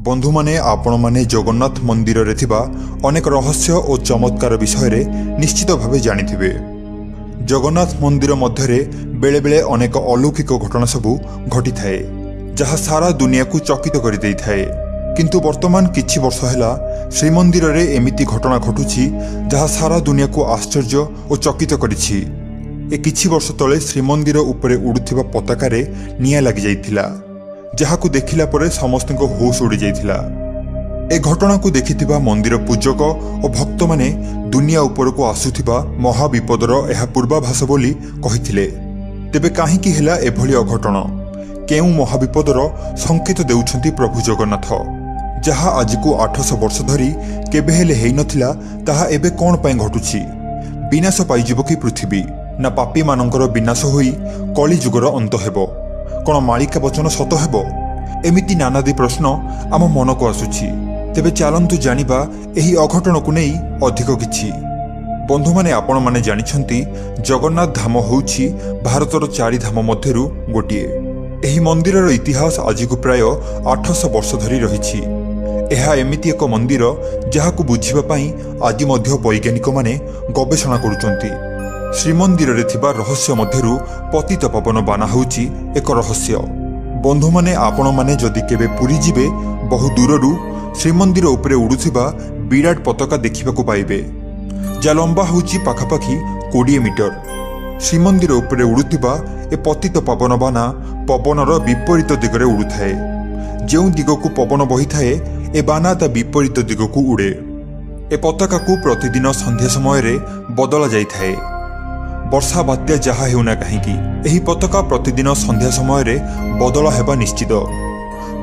बंधु माने आपण माने जगन्नाथ मंदिर रे थिबा अनेक रहस्य और चमत्कार विषय निश्चित भावे जानिथिबे। जगन्नाथ मंदिर मध्यरे बेले बेले अनेक अलौकिक घटना सबू घटी थाए जहाँ सारा दुनिया को चकित कर देई थाए। किंतु वर्तमान किछि वर्ष हैला श्रीमंदिर रे एमिति घटना घटुछि जहाँ सारा दुनिया को आश्चर्य और चकित करिछि। ए किछि वर्ष तले श्रीमंदिर उपरे उड़ुथिबा पताकारे निया लागि जाइथिला जहाकू देखिला परे समस्तको होश उड़ी जाइथिला। ए घटना को देखिथिबा मंदिर पूजक और भक्त माने दुनिया उपर को आसुथिबा महाविपदर एहा पूर्वाभास बोली कहिथिले। तेबे काहीकि हेला एभली अघटन? केउ महाविपदर संकेत देउछंती प्रभु जगन्नाथ? जहा आज को 800 वर्ष धरी केबे हेले हेई नथिला ताहा एबे कोन पय घटुछि? विनाश पाइजिबो कि पृथ्वी? ना पापी मानकर विनाश होई कली जुगर अंत हेबो? कोन मालिका वचन सत हेबो? एमिति नानादी प्रश्न आम मन को आसुछि। तेबे चलंतु जानिबा एही अघटन को नहीं अधिक किछि। बंधु माने आपण माने जानिछंती जगन्नाथ धाम होउछि भारतर 4 धाम मध्यरु गोटिए। एही मंदिरर इतिहास आज को प्राय 800 वर्ष धरी रहिछि। एहा एमिति एक मंदिर जहाकू बुझिबा पई आज मध्य वैज्ञानिक माने गवेषणा करूचंती। श्रीमंदिर रे थिबा रहस्य मध्यरु पतित पावन बाना होउछि एक रहस्य। बंधु माने आपण माने जदि केबे पुरी जिबे बहु दूररु श्रीमंदिर उपरे उड़ुथिबा विराट पताका देखिबाकू पाइबे जा लंबा होउछि पाखापाखि 20 मीटर। श्रीमंदिर उपरे उड़ुथिबा ए पतित पावन बाना पवनर विपरीत दिगरे उड़ुथाए। जेउ दिगकू पवन बहिथाए ए बाना ता विपरीत दिगकू उड़े। ए पताकाकू प्रतिदिन संध्या समय रे बदला जाइथाए। वर्षा बात्या जहा हेउना काहीकि एही पताका प्रतिदिन संध्या समय रे बदला हेबा निश्चित।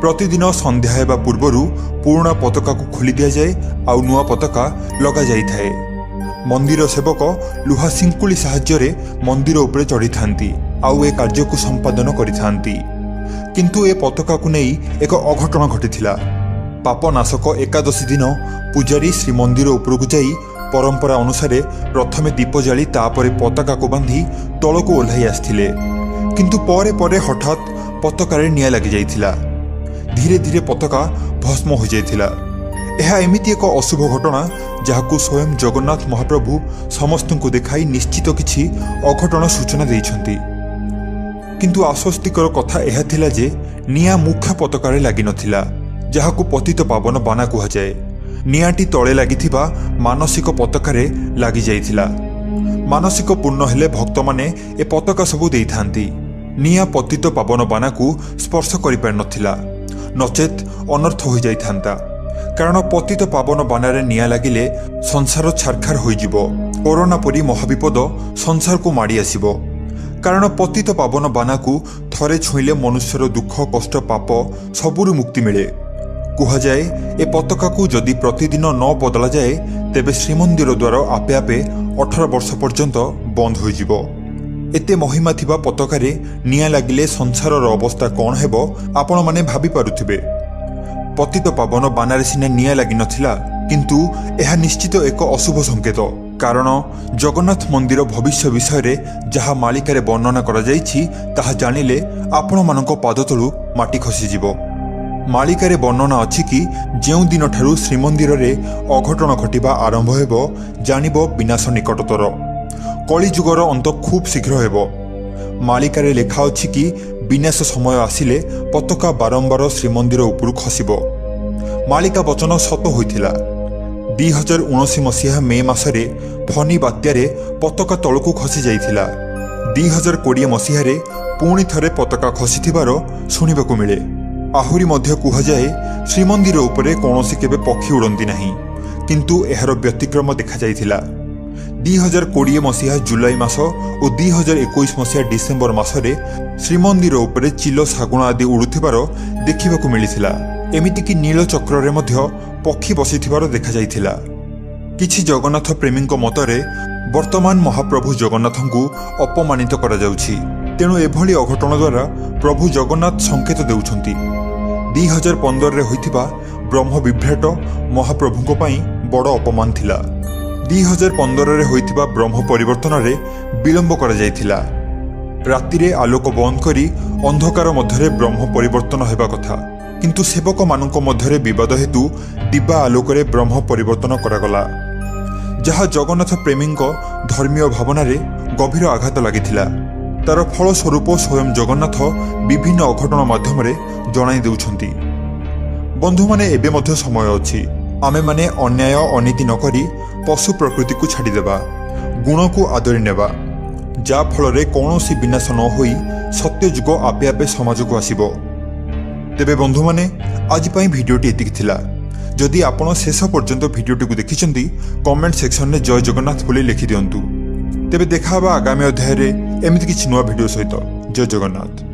प्रतिदिन संध्या हेबा पूर्वरु पुराना पताका को खोली दिया जाए आउ नुआ पताका लगा जाइथाए। मंदिर सेवक लुहा सिंकुली साहाय्य रे मंदिर उपरे चढ़ी थांती आउ ए कार्य को संपादन करिथांती। किंतु ए पताका को नहीं एक अघटन घटिथिला। पापनाशक एकादशी दिन पूजारी श्रीमंदिर उपरकू जाई परंपरा अनुसारे प्रथमे दीप जाली तापरे पताका को बांधी तल को ओह्लाई आसथिले। किंतु परे परे हठात पताकारे निया लागि जाइथिला। धीरे धीरे पताका भस्म हो जाइथिला। एहा एमिति एक अशुभ घटना जहाकू स्वयं जगन्नाथ महाप्रभु समस्तଙ୍କୁ देखाई निश्चित किछि अघटन सूचना देइछंती। किंतु आश्वस्तिकर कथा एहा थिला जे निया मुख्य पताकारे लागि नथिला जहाकू पतित पावन बाना कुहा जाए। नियाटी तले लागिथिबा मानसिक पताकारे लागि जाइथिला। मानसिक पूर्ण हेले भक्त माने ए पताका सबु देइथांती। निया पतित पावन बाना को स्पर्श करि पार नथिला नचेत अनर्थ हो जाइथांता। कारण पतित पावन बानारे निया लागिले संसार छारखार होई जिवो। कोरोना परी महाविपद संसार को माड़ी आसिबो। कारण पतित पावन बाना को थरे छुईले मनुष्यर दुख कष्ट पाप सबुरु मुक्ति मिले। कुहा जाए ए पताका को जदि प्रतिदिन न बदला जाए तेबे श्रीमंदिर द्वार आपे आपे 18 वर्ष पर्यंत बंद हो जिवो। एते महिमा थिबा पताकारे निया लागिले संसारर अवस्था कौन हेबो आपण माने भाबी पारुथिबे। पतित पावन बानारे सिने निया लागि नथिला किंतु एहा निश्चित एक अशुभ संकेत। कारण जगन्नाथ मंदिर भविष्य विषय रे जहा मालिकारे वर्णना करा जाइछि ताहा जानिले आपण मानक पाद तळु माटी खसी जिवो। मालिकारे वर्णना अछि कि जेउ दिन ठारू श्रीमंदिर रे अघटन घटिबा आरंभ हेबो जानिबो विनाश निकटतर। कलिजुगर अंत खूब शीघ्र हेबो। मालिकारे लेखा अछि कि विनाश समय आसिले पताका बारंबार श्रीमंदिर उपरु खसिबो। मालिका वचन सत होइथिला। 2019 मसीहा मे मासरे फनी बात्यारे पताका तळकू खसी जाइथिला। 2020 मसीहारे पुणी थरे पताका खसिथिबार सुनिबाकू मिले। आहुरी मध्य कुहा जाए श्रीमंदिर उपरे कौनसी केबे पक्षी उड़ंती नहीं किंतु एहार व्यतिक्रम देखा जाइथिला। 2020 मसीहा जुलाई मास और 2021 मसीहा डिसेम्बर मासरे श्रीमंदिर उपरे चिल सागुण आदि उड़ुथिबार देखिबाकू मिलिथिला। एमिति कि नील चक्र रे मध्य पक्षी बसिथिबार देखा जाइथिला। किछि जगन्नाथ प्रेमीଙ୍କ मतरे वर्तमान महाप्रभु जगन्नाथଙ୍କୁ अपमानित करा जाउछि। तेणु एभली अघटन द्वारा प्रभु जगन्नाथ संकेत देउछंती। 2015 रे होइथिबा ब्रह्म विभ्राट महाप्रभुଙ୍କ ପାଇଁ बड़ अपमान थिला। 2015 रे होइथिबा ब्रह्म परिवर्तन रे विलंब करा जाइथिला। राति रे आलोक बंद करी अंधकार मध्यरे ब्रह्म परिवर्तन हेबा कथा କିନ୍ତୁ ସେବକମାନଙ୍କ ମଧ୍ୟରେ ବିବାଦ ହେତୁ ଦିବା ଆଲୋକରେ ବ୍ରହ୍ମ ପରିବର୍ତ୍ତନ କରାଗଲା, ଯାହା ଜଗନ୍ନାଥ ପ୍ରେମୀଙ୍କ ଧର୍ମୀୟ ଭାବନାରେ ଗଭୀର ଆଘାତ ଲାଗିଥିଲା। ତାର ଫଳସ୍ୱରୂପ ସ୍ୱୟଂ ଜଗନ୍ନାଥ ବିଭିନ୍ନ ଅଘଟଣ ମାଧ୍ୟମରେ ଜଣାଇ ଦେଉଛନ୍ତି, ବନ୍ଧୁମାନେ ଏବେ ମଧ୍ୟ ସମୟ ଅଛି। ଆମେମାନେ ଅନ୍ୟାୟ ଅନୀତି ନ କରି ପଶୁ ପ୍ରକୃତିକୁ ଛାଡ଼ିଦେବା, ଗୁଣକୁ ଆଦରି ନେବା, ଯାହା ଫଳରେ କୌଣସି ବିନାଶ ନ ହୋଇ ସତ୍ୟଯୁଗ ଆପେ ଆପେ ସମାଜକୁ ଆସିବ। ତେବେ ବନ୍ଧୁମାନେ, ଆଜି ପାଇଁ ଭିଡ଼ିଓଟି ଏତିକି ଥିଲା। ଯଦି ଆପଣ ଶେଷ ପର୍ଯ୍ୟନ୍ତ ଭିଡ଼ିଓଟିକୁ ଦେଖିଛନ୍ତି, କମେଣ୍ଟ ସେକ୍ସନରେ ଜୟ ଜଗନ୍ନାଥ ବୋଲି ଲେଖିଦିଅନ୍ତୁ। ତେବେ ଦେଖା ହେବା ଆଗାମୀ ଅଧ୍ୟାୟରେ ଏମିତି କିଛି ନୂଆ ଭିଡ଼ିଓ ସହିତ। ଜୟ ଜଗନ୍ନାଥ।